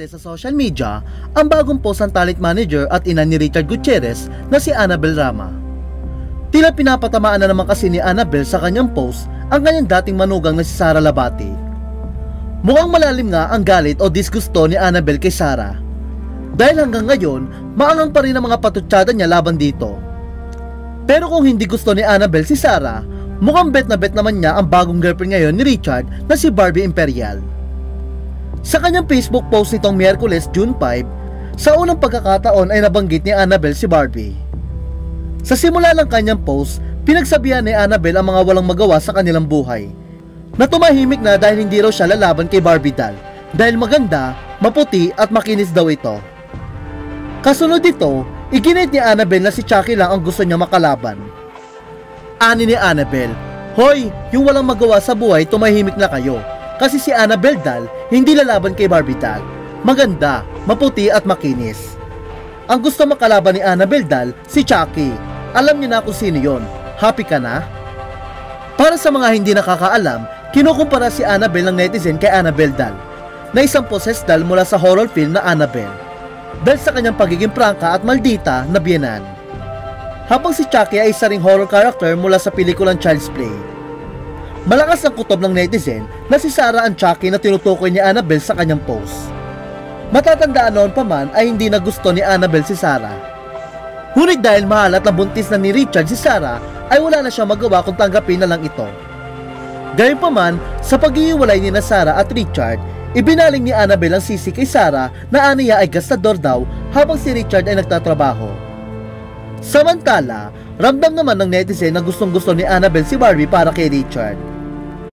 Umarte sa social media ang bagong post ng talent manager at ina ni Richard Gutierrez na si Annabel Rama. Tila pinapatamaan na naman kasi ni Annabel sa kanyang post ang kanyang dating manugang na si Sara Labati. Mukhang malalim nga ang galit o disgusto ni Annabel kay Sara. Dahil hanggang ngayon, maangang pa rin ang mga patutsada niya laban dito. Pero kung hindi gusto ni Annabel si Sara, mukhang bet na bet naman niya ang bagong girlfriend ngayon ni Richard na si Barbie Imperial. Sa kanyang Facebook post nitong Miyerkules, June 5, sa unang pagkakataon ay nabanggit ni Annabel si Barbie. Sa simula ng kanyang post, pinagsabihan ni Annabel ang mga walang magawa sa kanilang buhay, na tumahimik na dahil hindi raw siya lalaban kay Barbie doll, dahil maganda, maputi at makinis daw ito. Kasunod dito, iginit ni Annabel na si Chucky lang ang gusto niya makalaban. Ani ni Annabel, "Hoy, yung walang magawa sa buhay, tumahimik na kayo. Kasi si Annabel doll, hindi lalaban kay Barbie doll. Maganda, maputi at makinis." Ang gusto makalaban ni Annabel doll, si Chucky. Alam niyo na kung sino yon. Happy ka na? Para sa mga hindi nakakaalam, kinukumpara si Annabel ng netizen kay Annabel doll, na isang possessed doll mula sa horror film na Annabelle, dahil sa kanyang pagiging prangka at maldita na biyenan. Habang si Chucky ay isa ring horror character mula sa pelikulang Child's Play. Malakas ang kutob ng netizen na si Sara ang Chucky na tinutukoy ni Annabel sa kanyang post. Matatandaan noon pa man ay hindi na gusto ni Annabel si Sara. Ngunit dahil mahal at nabuntis na ni Richard si Sara, ay wala na siya magawa kung tanggapin na lang ito. Gayunpaman, sa pag-iiwalay ni na Sara at Richard, ibinaling ni Annabel ang sisi kay Sara na aniya ay gastador daw habang si Richard ay nagtatrabaho. Samantala, ramdam naman ng netizen na gustong-gusto ni Annabel si Barbie para kay Richard.